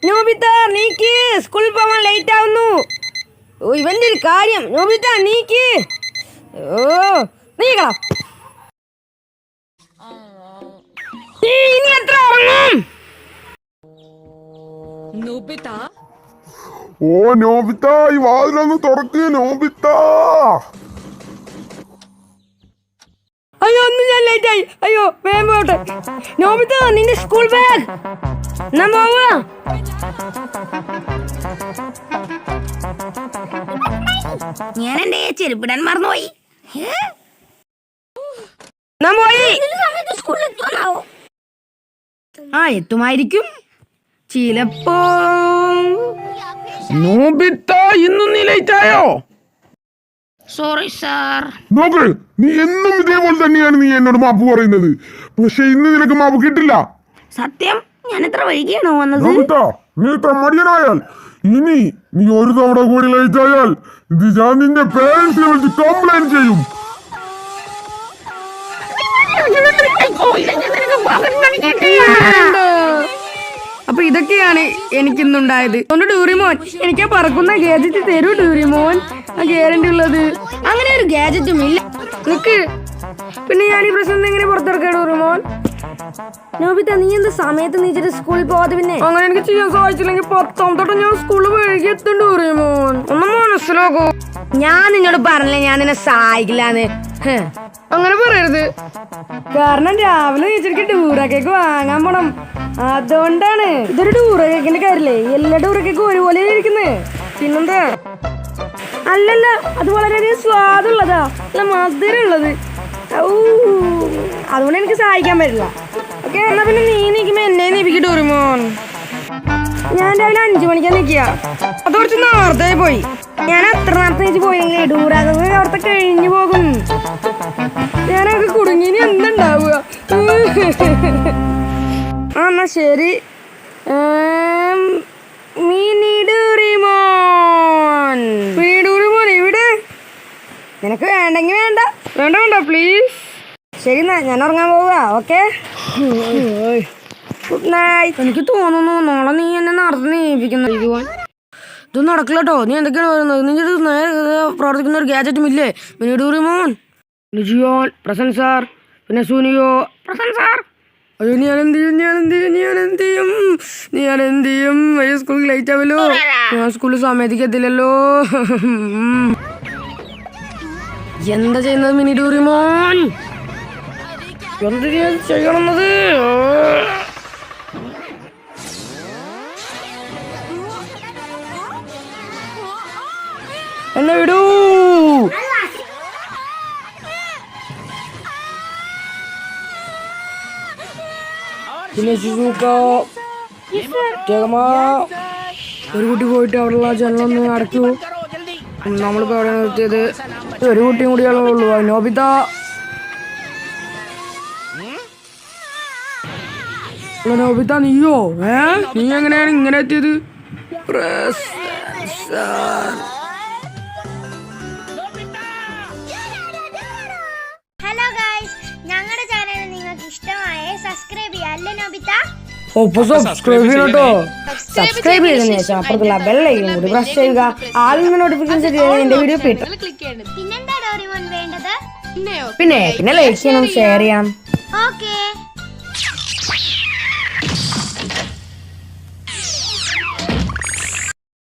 നോബിത നീക്ക് സ്കൂളിൽ പോകാൻ ലേറ്റ് ആവുന്നു. ഓ ഇവന്റെ ഒരു കാര്യം. നോബിത നീക്ക്. ഓ നീക്കണം. ഇനി എത്ര ഉറങ്ങും? നോബിത ഓ നോബിത ഈ വാതിലൊന്ന് തുറക്ക് നോബിത. അയ്യോ ഒന്ന് ഞാൻ ലേറ്റ് ആയി. അയ്യോ വേഗം പോട്ടെ. നോബിത നിന്റെ സ്കൂൾ ബാഗ് എന്നാ പോവാ. ഞാൻ എന്റെ ചെരുപ്പിടാൻ മറന്നുപോയി. ആ എത്തുമായിരിക്കും ചിലപ്പോ. നോബിത ഇന്നും നീ ലേറ്റ് ആയോ? Sorry sir. നോക്ക്, നീ എന്നും ഇതേപോലെ തന്നെയാണ് നീ എന്നോട് മാപ്പ് പറയുന്നത്. പക്ഷെ ഇന്ന് നിനക്ക് മാപ്പ് കിട്ടില്ല. സത്യം ഞാൻ എത്ര വൈകിയാണോ വന്നത്? നോബിത നീ ഇത്ര മടിയനായാൽ ഇനി നീ ഒരു തവണ കൂടി ലേറ്റ് ആയാൽ ഇത് ഞാൻ നിന്റെ പേരൻസിനെ വിളിച്ച് കംപ്ലൈന്റ് ചെയ്യും. അപ്പൊ ഇതൊക്കെയാണ് എനിക്കിന്നുണ്ടായത്. ഒന്ന് ഡൂറിമോൻ എനിക്ക് ആ പറക്കുന്ന ഗാജറ്റ് തരൂ ഡൂറിമോൻ. ആ ഗ്യാരണ്ടി ഉള്ളത്. അങ്ങനെ ഒരു ഗാജറ്റും ഇല്ല. നിക്ക് പിന്നെ ഞാൻ ഈ പ്രശ്നം എങ്ങനെ പുറത്തിറക്കാം ഡൂറിമോൻ? നോബിത നീ എന്ത് സമയത്ത് നീച്ചിട്ട് സ്കൂളിൽ പോവാതെ? പിന്നെ അങ്ങനെ എനിക്ക് ചെയ്യാൻ സാധിച്ചില്ലെങ്കിൽ 10 തൊട്ട് ഞാൻ സ്കൂളിൽ വൈകി എത്തും ഡൂറിമോൻ. ഒന്നും മനസ്സിലാക്കൂ. ഞാൻ നിന്നോട് പറഞ്ഞില്ലേ ഞാൻ നിന്നെ സഹായിക്കില്ലാന്ന്. അങ്ങനെ പറയരുത്. കാരണം രാവിലെ നീച്ചർക്ക് ഡൂറ കേക്ക് വാങ്ങാൻ പോണം. അതുകൊണ്ടാണ്. ഇതൊരു ഡൂറ കേക്കിന്റെ കാര്യല്ലേ? എല്ലാ ഡൂറ കേക്കും ഒരുപോലെ ഇരിക്കുന്നത്. പിന്നെന്താ? അല്ലല്ല അത് വളരെയധികം സ്വാദുള്ളതാ. നല്ല മധുരം ഉള്ളത്. അതുകൊണ്ട് എനിക്ക് സഹായിക്കാൻ പറ്റില്ല. ഓക്കെ എന്നാ പിന്നെ നീ നീക്കുമ്പോ എന്നെ നീപ്പിക്ക് ഡൂറിമോൻ. ഞാൻ രാവിലെ 5 മണിക്കാ നിൽക്കുക. അത് കുറച്ച് നേരത്തെ പോയി. ഞാൻ അത്ര നേരത്തെ നീച്ച് പോയെങ്കിലേ ഡൂറാകെ അവിടുത്തെ കഴിഞ്ഞു പോകും. ഞാനൊക്കെ കുടുങ്ങി. ഇനി എന്തുണ്ടാവുക? ആ എന്നാ ശരി. മിനി ഡൂറിമോൻ. മിനി ഡൂറിമോൻ ഇവിടെ. നിനക്ക് വേണ്ടെങ്കിൽ വേണ്ട. വേണ്ട വേണ്ട പ്ലീസ്. ശരി എന്നാ ഞാൻ ഉറങ്ങാൻ പോവുക. Okay good night. എനിക്ക് തോന്നുന്നു നാളെ നീ എന്നെ നടത്തി നീപ്പിക്കുന്നു. ഇത് നടക്കില്ല കേട്ടോ. നീ എന്തൊക്കെയാണ് പറയുന്നത്? നിന്റെ നേരെ പ്രവർത്തിക്കുന്ന ഒരു ഗാജറ്റും ഇല്ലേ മിനി ഡൂറിമോൻ? ലിജിയോൻ പ്രസന്റ് സാർ. പിന്നെ സുനിയോ പ്രസന്റ് സാർ. അയ്യോ ഞാനെന്ത് ചെയ്യും? വൈകി സ്കൂളിൽ ലേറ്റ് ആവല്ലോ. ഞാൻ സ്കൂളിൽ സമയത്തേക്ക് എത്തില്ലല്ലോ. എന്താ ചെയ്യുന്നത് മിനി ഡൂറിമോൻ? എന്ത് ചെയ്യണമെന്നത്? എന്നെ വിടൂ. ഒരു കുട്ടി പോയിട്ട് അവിടെയുള്ള ജനലൊന്ന് അടയ്ക്കൂ. നമ്മളിപ്പോ എവിടെ നിർത്തിയത്? ഒരു കുട്ടിയും കൂടിയാണോ ഉള്ളൂ. നോബിത നോബിത നീയോ? നീ എങ്ങനെയാണ് ഇങ്ങനെ എത്തിയത്? ഹലോ ഗൈസ്, ഞങ്ങളുടെ ചാനൽ നിങ്ങൾക്ക് ഇഷ്ടമായ സബ്സ്ക്രൈബ് ചെയ്യാം അല്ലേ നോബിത? സബ്സ്ക്രൈബ് ചെയ്യണോട്ടോ. സബ്സ്ക്രൈബ് ചെയ്തതിനു ശേഷം അപ്പുറത്തുള്ള ബെല്ലൈക്കൺ കൂടി പ്രസ് ചെയ്യുക. ആദ്യം നോട്ടിഫിക്കേഷൻ എന്റെ വീഡിയോ കിട്ടും. പിന്നെന്താ ഡോറിമോൻ വേണ്ടത്? പിന്നെ ലൈക്ക് ചെയ്യണം, ഷെയർ ചെയ്യണം. ഓക്കേ.